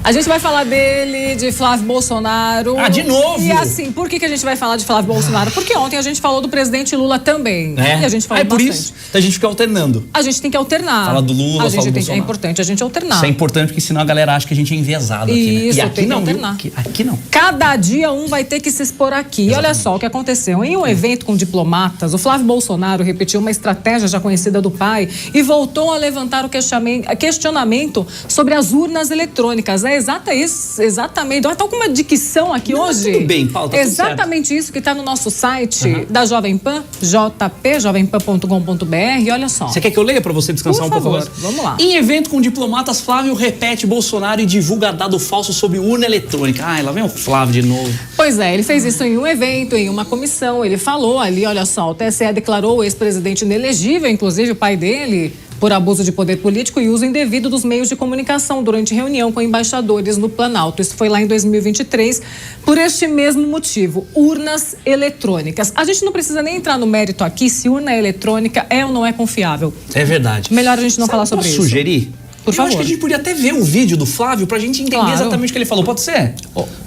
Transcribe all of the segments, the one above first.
A gente vai falar dele, de Flávio Bolsonaro. Ah, de novo? E assim, por que a gente vai falar de Flávio Bolsonaro? Porque ontem a gente falou do presidente Lula também. É. E a gente falou por bastante. isso a gente fica alternando. A gente tem que alternar. Fala do Lula, fala do Bolsonaro. É importante a gente alternar. Isso é importante porque senão a galera acha que a gente é enviesado aqui, né? Isso, E aqui tem que não, alternar. Aqui não. Cada dia um vai ter que se expor aqui. E olha só o que aconteceu. Em um evento com diplomatas, o Flávio Bolsonaro repetiu uma estratégia já conhecida do pai e voltou a levantar o questionamento sobre as urnas eletrônicas. É exatamente. Olha, tá com uma dicção aqui hoje. Tudo bem, Paulo, tá exatamente isso que está no nosso site da Jovem Pan, jovempan.com.br. Olha só. Você quer que eu leia para você descansar um pouco agora? Vamos lá. Em evento com diplomatas, Flávio repete Bolsonaro e divulga dado falso sobre urna eletrônica. Ai, lá vem o Flávio de novo. Pois é, ele fez isso em um evento, em uma comissão. Ele falou ali, olha só, o TSE declarou o ex-presidente inelegível, inclusive o pai dele, por abuso de poder político e uso indevido dos meios de comunicação durante reunião com embaixadores no Planalto. Isso foi lá em 2023, por este mesmo motivo, urnas eletrônicas. A gente não precisa nem entrar no mérito aqui se urna eletrônica é ou não é confiável. É verdade. Melhor a gente não falar sobre isso. Posso sugerir? Por favor. Eu acho que a gente podia até ver um vídeo do Flávio pra gente entender exatamente o que ele falou. Pode ser?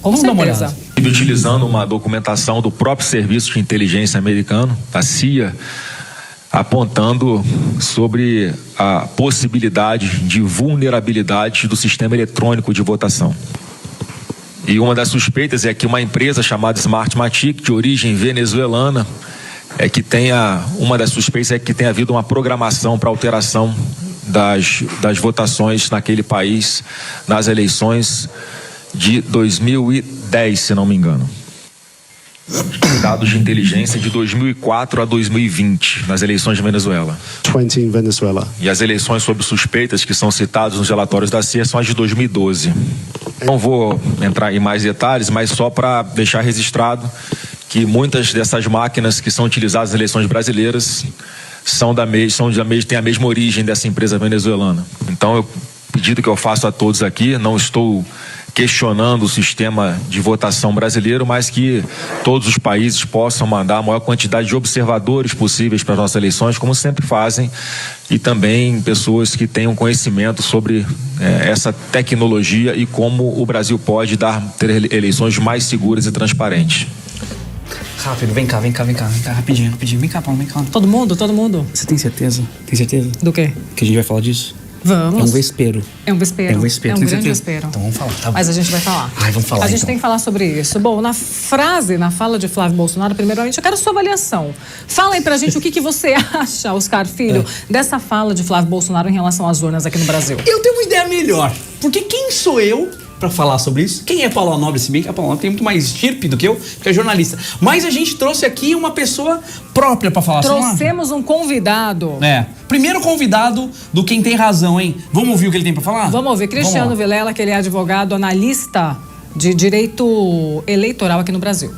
Vamos dar uma olhada. Utilizando uma documentação do próprio Serviço de Inteligência americano, a CIA, apontando sobre a possibilidade de vulnerabilidade do sistema eletrônico de votação. E uma das suspeitas é que uma empresa chamada Smartmatic, de origem venezuelana, uma das suspeitas é que tenha havido uma programação para alteração das votações naquele país nas eleições de 2010, se não me engano. Dados de inteligência de 2004 a 2020, nas eleições de Venezuela. 20 em Venezuela. E as eleições sob suspeitas que são citadas nos relatórios da CIA são as de 2012. Não vou entrar em mais detalhes, mas só para deixar registrado que muitas dessas máquinas que são utilizadas nas eleições brasileiras têm a mesma origem dessa empresa venezuelana. Então, o pedido que eu faço a todos aqui, não estou questionando o sistema de votação brasileiro, mas que todos os países possam mandar a maior quantidade de observadores possíveis para as nossas eleições, como sempre fazem, e também pessoas que tenham conhecimento sobre essa tecnologia e como o Brasil pode ter eleições mais seguras e transparentes. Rápido, vem cá, rapidinho, vem cá, Paulo, vem cá. Todo mundo? Você tem certeza? Tem certeza? Do quê? Que a gente vai falar disso? Vamos. É um vespeiro. É um vespeiro. É um vespeiro. É um grande vespeiro. Então vamos falar, tá bom. Mas a gente vai falar. Vamos falar. A gente tem que falar sobre isso. Bom, na fala de Flávio Bolsonaro, primeiramente, eu quero a sua avaliação. Fala aí pra gente o que você acha, Oscar Filho, dessa fala de Flávio Bolsonaro em relação às urnas aqui no Brasil. Eu tenho uma ideia melhor. Porque quem sou eu pra falar sobre isso? Quem é Paulo Nobre, se bem que a Paulo Nobre tem muito mais estirpe do que eu, que é jornalista. Mas a gente trouxe aqui uma pessoa própria pra falar sobre isso. Trouxemos um convidado. Primeiro convidado do Quem Tem Razão, hein? Vamos ouvir o que ele tem pra falar? Vamos ouvir. Cristiano Vilela, que ele é advogado, analista de direito eleitoral aqui no Brasil.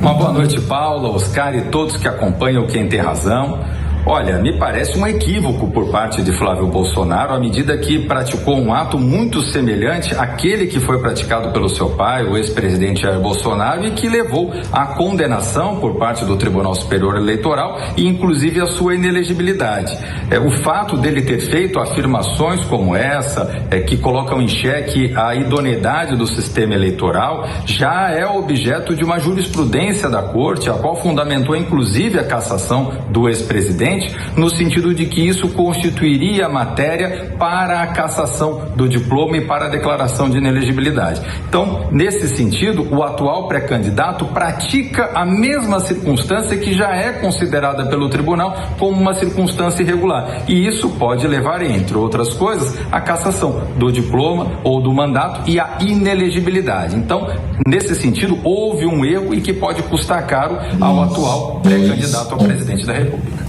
Uma boa noite, Paulo, Oscar e todos que acompanham Quem Tem Razão. Olha, me parece um equívoco por parte de Flávio Bolsonaro à medida que praticou um ato muito semelhante àquele que foi praticado pelo seu pai, o ex-presidente Jair Bolsonaro, e que levou à condenação por parte do Tribunal Superior Eleitoral e inclusive a sua inelegibilidade. O fato dele ter feito afirmações como essa, que colocam em xeque a idoneidade do sistema eleitoral, já é objeto de uma jurisprudência da Corte, a qual fundamentou inclusive a cassação do ex-presidente, no sentido de que isso constituiria matéria para a cassação do diploma e para a declaração de inelegibilidade. Então, nesse sentido, o atual pré-candidato pratica a mesma circunstância que já é considerada pelo tribunal como uma circunstância irregular. E isso pode levar, entre outras coisas, à cassação do diploma ou do mandato e à inelegibilidade. Então, nesse sentido, houve um erro e que pode custar caro ao atual pré-candidato a presidente da República.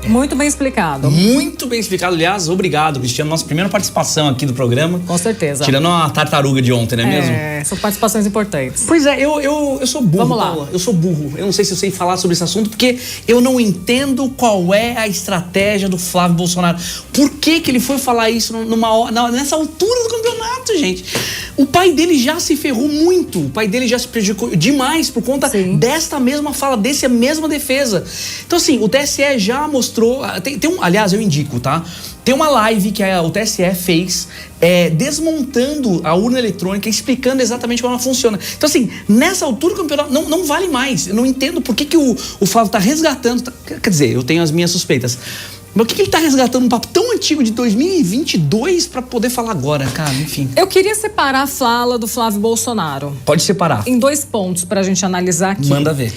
Muito bem explicado. Muito bem explicado. Aliás, obrigado, Cristiano. Nossa primeira participação aqui do programa. Com certeza. Tirando uma tartaruga de ontem, não é mesmo? São participações importantes. Pois é, eu sou burro, Vamos lá. Paula. Eu sou burro. Eu não sei se eu sei falar sobre esse assunto, porque eu não entendo qual é a estratégia do Flávio Bolsonaro. Por que ele foi falar isso nessa altura do campeonato, gente? O pai dele já se ferrou muito. O pai dele já se prejudicou demais por conta desta mesma fala, dessa mesma defesa. Então, assim, o TSE já mostrou... aliás, eu indico, tá? Tem uma live que o TSE fez desmontando a urna eletrônica, explicando exatamente como ela funciona. Então, assim, nessa altura do campeonato, não vale mais. Eu não entendo por que o Flávio está resgatando... Quer dizer, eu tenho as minhas suspeitas. Mas por que ele está resgatando um papo tão antigo de 2022 para poder falar agora, cara? Enfim. Eu queria separar a fala do Flávio Bolsonaro. Pode separar. Em 2 pontos para a gente analisar aqui. Manda ver.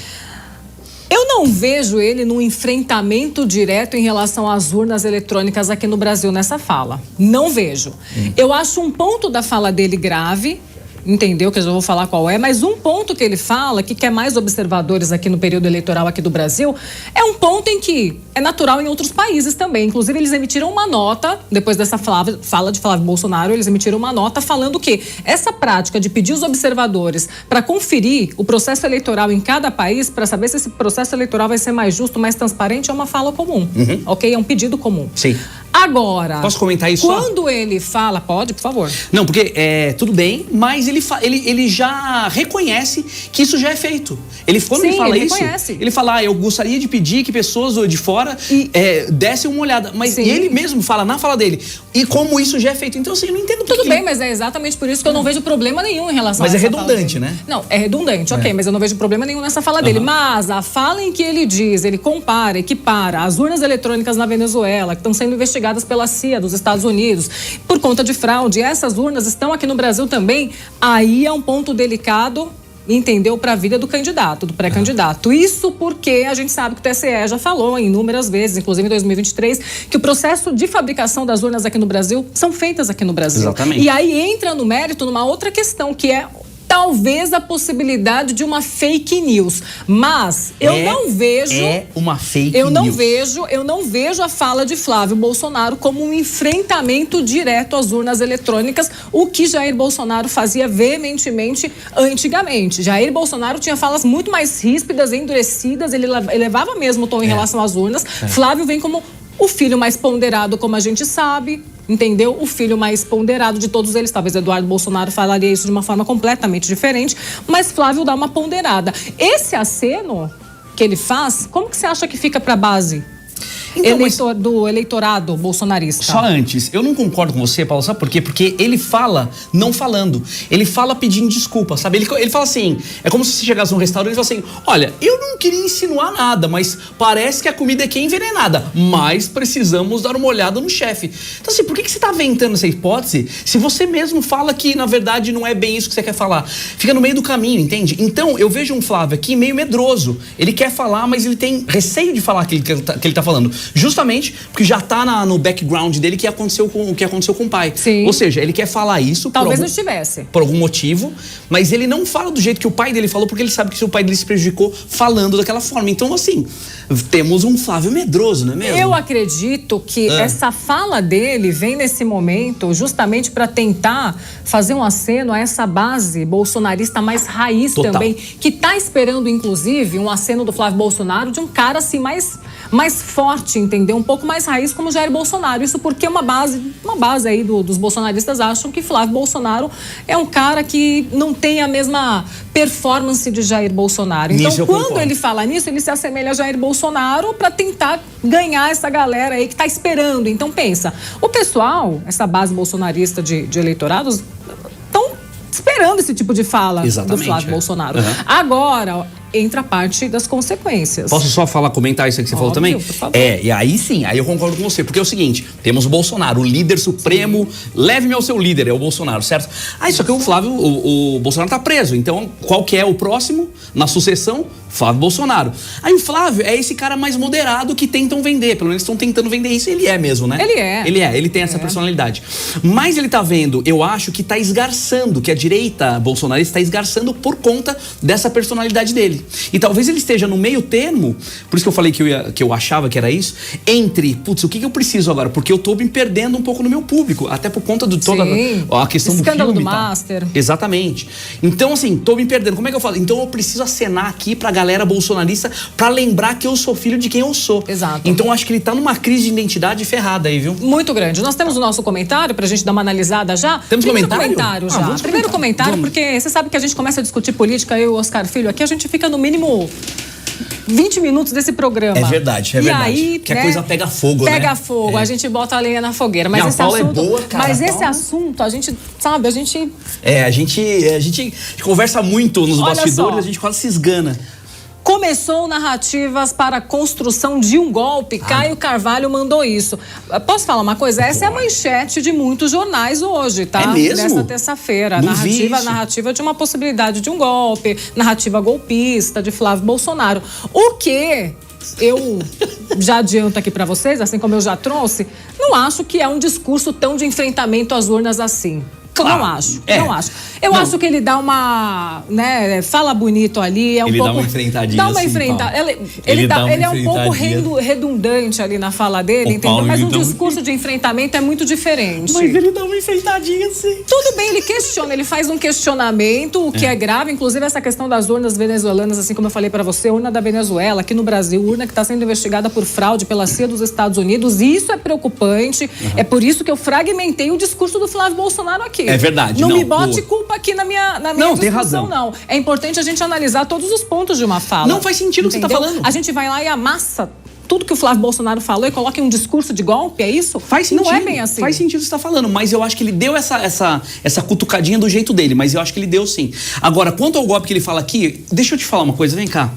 Eu não vejo ele num enfrentamento direto em relação às urnas eletrônicas aqui no Brasil nessa fala. Não vejo. Eu acho um ponto da fala dele grave, entendeu? Que eu já vou falar qual é, mas um ponto que ele fala, que quer mais observadores aqui no período eleitoral aqui do Brasil, é um ponto em que é natural em outros países também. Inclusive, eles emitiram uma nota, depois dessa fala de Flávio Bolsonaro, eles emitiram uma nota falando que essa prática de pedir os observadores para conferir o processo eleitoral em cada país, para saber se esse processo eleitoral vai ser mais justo, mais transparente, é uma fala comum, ok? É um pedido comum. Sim. Agora... Posso comentar isso? Quando ele fala... Pode, por favor. Não, porque tudo bem, mas ele já reconhece que isso já é feito. Quando ele fala isso, ele fala, eu gostaria de pedir que pessoas de fora dessem uma olhada. Mas ele mesmo fala na fala dele. E como isso já é feito. Então, assim, eu não entendo Tudo bem, mas é exatamente por isso que eu não vejo problema nenhum em relação a essa Mas é redundante, fala né? Não, é redundante, ok, mas eu não vejo problema nenhum nessa fala dele. Mas a fala em que ele diz, ele compara, equipara as urnas eletrônicas na Venezuela, que estão sendo investigadas pela CIA dos Estados Unidos por conta de fraude, essas urnas estão aqui no Brasil também, aí é um ponto delicado, entendeu, para a vida do candidato, do pré-candidato. Isso porque a gente sabe que o TSE já falou inúmeras vezes, inclusive em 2023, que o processo de fabricação das urnas aqui no Brasil são feitas aqui no Brasil. Exatamente. E aí entra no mérito numa outra questão, que é talvez a possibilidade de uma fake news. Mas eu não vejo... É uma fake news. Eu não vejo a fala de Flávio Bolsonaro como um enfrentamento direto às urnas eletrônicas, o que Jair Bolsonaro fazia veementemente antigamente. Jair Bolsonaro tinha falas muito mais ríspidas, endurecidas, ele elevava mesmo o tom em relação às urnas. Flávio vem como o filho mais ponderado, como a gente sabe, entendeu? O filho mais ponderado de todos eles. Talvez Eduardo Bolsonaro falaria isso de uma forma completamente diferente, mas Flávio dá uma ponderada. Esse aceno que ele faz, como que você acha que fica para a base do eleitorado bolsonarista? Só antes, eu não concordo com você, Paulo, sabe por quê? Porque ele fala não falando, ele fala pedindo desculpa, sabe? Ele fala assim, é como se você chegasse num restaurante e fala assim, olha, eu não queria insinuar nada, mas parece que a comida aqui é envenenada, mas precisamos dar uma olhada no chefe. Então assim, por que você tá aventando essa hipótese se você mesmo fala que na verdade não é bem isso que você quer falar? Fica no meio do caminho, entende? Então eu vejo um Flávio aqui meio medroso, ele quer falar, mas ele tem receio de falar aquilo que ele tá falando. Justamente porque já tá no background dele o que aconteceu com o pai. Sim. Ou seja, ele quer falar isso talvez não estivesse. Por algum motivo, mas ele não fala do jeito que o pai dele falou, porque ele sabe que o pai dele se prejudicou falando daquela forma. Então, assim, temos um Flávio medroso, não é mesmo? Eu acredito que essa fala dele vem nesse momento justamente para tentar fazer um aceno a essa base bolsonarista mais raiz também, que tá esperando, inclusive, um aceno do Flávio Bolsonaro de um cara assim mais forte, entendeu? Um pouco mais raiz como Jair Bolsonaro. Isso porque uma base aí dos bolsonaristas acham que Flávio Bolsonaro é um cara que não tem a mesma performance de Jair Bolsonaro. Então, quando ele fala nisso, ele se assemelha a Jair Bolsonaro para tentar ganhar essa galera aí que tá esperando. Então, pensa, o pessoal, essa base bolsonarista de eleitorados, estão esperando esse tipo de fala do Flávio Bolsonaro. Agora, entra a parte das consequências. Posso só comentar isso aí que você falou também? Por favor. E aí sim, aí eu concordo com você, porque é o seguinte, temos o Bolsonaro, o líder supremo, leve-me ao seu líder, é o Bolsonaro, certo? Aí só que o Flávio, o Bolsonaro tá preso, então qual que é o próximo na sucessão? Flávio Bolsonaro. Aí o Flávio é esse cara mais moderado que tentam vender, pelo menos estão tentando vender isso, ele é mesmo, né? Ele tem essa personalidade. Mas ele tá vendo, eu acho que tá esgarçando, que a direita bolsonarista tá esgarçando por conta dessa personalidade dele. E talvez ele esteja no meio termo, por isso que eu falei que eu achava que era isso, entre, o que eu preciso agora? Porque eu tô me perdendo um pouco no meu público, até por conta de toda a questão do filme. Escândalo do Master. Exatamente. Então, assim, tô me perdendo. Como é que eu faço? Então eu preciso preciso acenar aqui pra galera bolsonarista pra lembrar que eu sou filho de quem eu sou. Exato. Então acho que ele tá numa crise de identidade ferrada aí, viu? Muito grande. Nós temos o nosso comentário pra gente dar uma analisada já. Temos comentário? Já. Vamos Primeiro comentário, vamos. porque você sabe que a gente começa a discutir política, eu e o Oscar Filho aqui, a gente fica no mínimo 20 minutos desse programa. É verdade, é e verdade. Aí, que a coisa pega fogo, né? Pega fogo, a gente bota a lenha na fogueira. Mas Não, esse a Paula assunto, é boa, cara, mas a esse Paula- assunto, a gente, sabe, a gente... A gente conversa muito nos Olha bastidores, só. a gente quase se esgana. Começou narrativas para a construção de um golpe. Caio Carvalho mandou isso. Posso falar uma coisa? Essa é a manchete de muitos jornais hoje, tá? É mesmo? Dessa terça-feira. Não vi isso. Narrativa de uma possibilidade de um golpe, narrativa golpista de Flávio Bolsonaro. O que eu já adianto aqui para vocês, assim como eu já trouxe, não acho que é um discurso tão de enfrentamento às urnas assim. Claro. Não acho, É. não acho. Eu Não. acho que ele dá uma, né, fala bonito ali, é um Ele pouco... dá uma enfrentadinha Dá uma assim, enfrentada. Paulo. Ele Ele dá uma é um pouco enfrentadinha. redundante ali na fala dele, Ô, entendeu? Paulo, Mas um então- discurso de enfrentamento é muito diferente. Mas ele dá uma enfeitadinha assim. Tudo bem, ele questiona, ele faz um questionamento, o que é grave, inclusive essa questão das urnas venezuelanas, assim como eu falei pra você, urna da Venezuela, aqui no Brasil, urna que está sendo investigada por fraude pela CIA dos Estados Unidos, isso é preocupante, é por isso que eu fragmentei o discurso do Flávio Bolsonaro aqui. É verdade, Não não, me bote boa. culpa aqui na minha Não, tem discussão, razão. não. É importante a gente analisar todos os pontos de uma fala. Não faz sentido o que você tá entendeu? falando. A gente vai lá e amassa tudo que o Flávio Bolsonaro falou e coloca em um discurso de golpe, é isso? Faz sentido. Não é bem assim. Faz sentido o que você tá falando, mas eu acho que ele deu essa cutucadinha do jeito dele, mas eu acho que ele deu sim. Agora, quanto ao golpe que ele fala aqui, deixa eu te falar uma coisa, vem cá.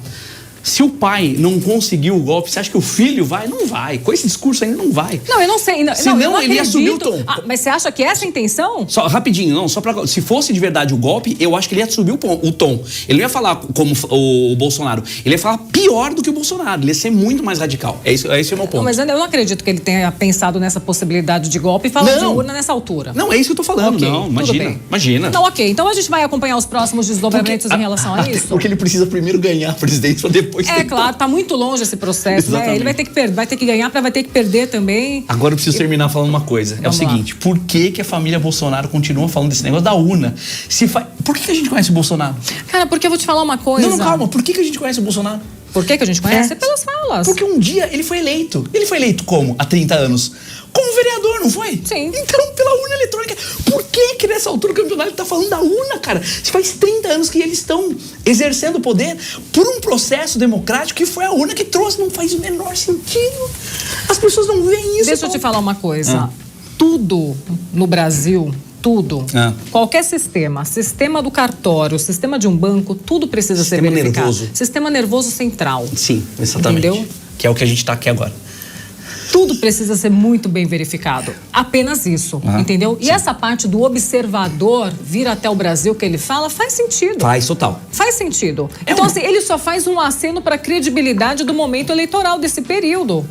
Se o pai não conseguiu o golpe, você acha que o filho vai? Não vai. Com esse discurso ainda não vai. Não, eu não sei. Senão eu não ele ia subir o acredito. tom. Ah, mas você acha que essa é a intenção? Só rapidinho, não, só pra. Se fosse de verdade o golpe, eu acho que ele ia subir o tom. Ele não ia falar como o Bolsonaro. Ele ia falar pior do que o Bolsonaro. Ele ia ser muito mais radical. Esse é o meu ponto. Não, mas eu não acredito que ele tenha pensado nessa possibilidade de golpe e falando de Não. urna nessa altura. Não, é isso que eu tô falando. Ok, não, tudo imagina. bem. Imagina. Então, ok. Então a gente vai acompanhar os próximos desdobramentos em relação a isso. Porque ele precisa primeiro ganhar a presidência pra depois É tentar. claro, tá muito longe esse processo, né? Exatamente. Ele vai ter que ganhar, vai ter que perder também. Agora eu preciso terminar falando uma coisa. É o Vamos lá. seguinte, por que a família Bolsonaro continua falando desse negócio da urna? Por que a gente conhece o Bolsonaro? Cara, porque eu vou te falar uma coisa. Não, calma. Por que a gente conhece o Bolsonaro? Por que a gente conhece? É. Pelas falas. Porque um dia ele foi eleito. Ele foi eleito como? Há 30 anos. Como vereador, não foi? Sim. Então, pela urna eletrônica. Por que nessa altura do campeonato ele tá falando da urna, cara? Se faz 30 anos que eles estão exercendo o poder por um processo democrático que foi a urna que trouxe. Não faz o menor sentido. As pessoas não veem isso. Deixa eu te falar uma coisa. Tudo no Brasil, tudo, qualquer sistema do cartório, sistema de um banco, tudo precisa ser Sistema verificado. nervoso. Sistema nervoso central. Sim, exatamente. Entendeu? Que é o que a gente tá aqui agora. Tudo precisa ser muito bem verificado. Apenas isso, entendeu? E essa parte do observador vir até o Brasil que ele fala faz sentido. Faz, total. Faz sentido. Então, assim, ele só faz um aceno para a credibilidade do momento eleitoral desse período.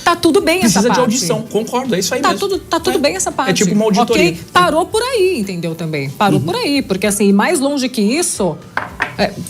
Tá tudo bem essa Precisa parte. de audição, concordo, é isso aí mesmo. Tá tudo bem essa parte. É tipo uma auditoria. Ok? Parou por aí, entendeu também? Parou por aí, porque assim, mais longe que isso,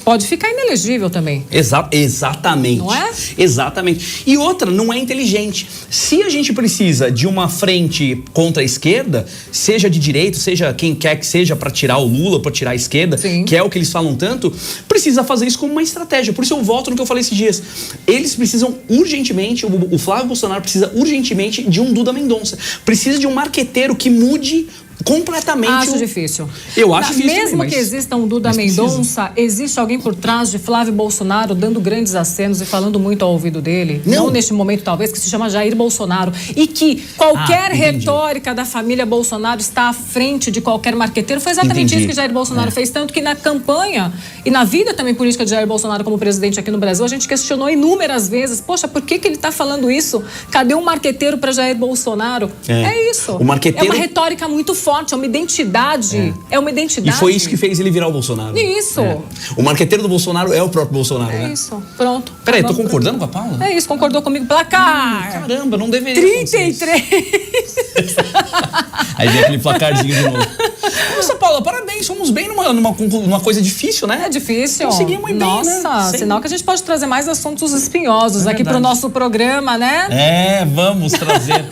pode ficar inelegível também. Exatamente. Não é? Exatamente. E outra, não é inteligente. Se a gente precisa de uma frente contra a esquerda, seja de direita, seja quem quer que seja para tirar o Lula, para tirar a esquerda, Sim. que é o que eles falam tanto, precisa fazer isso como uma estratégia. Por isso eu volto no que eu falei esses dias. Eles precisam urgentemente, o Flávio Bolsonaro precisa urgentemente de um Duda Mendonça. Precisa de um marqueteiro que mude completamente. Acho difícil. Eu acho difícil Mesmo também, mas- que exista um Duda mas precisa. Mendonça, existe alguém por trás de Flávio Bolsonaro dando grandes acenos e falando muito ao ouvido dele. Não neste momento, talvez, que se chama Jair Bolsonaro. E que qualquer entendi. retórica da família Bolsonaro está à frente de qualquer marqueteiro. Foi exatamente Entendi. isso que Jair Bolsonaro fez. Tanto que na campanha e na vida também política de Jair Bolsonaro como presidente aqui no Brasil, a gente questionou inúmeras vezes. Poxa, por que ele está falando isso? Cadê um marqueteiro para Jair Bolsonaro? É isso. O marqueteiro- É uma retórica muito forte, é uma identidade. É uma E identidade. foi isso que fez ele virar o Bolsonaro. Isso. O marqueteiro do Bolsonaro é o próprio Bolsonaro, É né? isso. Pronto. Peraí, tô Vamos concordando com a Paula? É isso, concordou comigo. Placar. Caramba, não deveria acontecer isso. 33. Aí vem aquele placarzinho de novo. Nossa, Paula, parabéns. Somos bem numa coisa difícil, né? É difícil. Conseguimos ir bem, Nossa, né? sinal que a gente pode trazer mais assuntos espinhosos aqui pro verdade. nosso programa, né? Vamos trazer.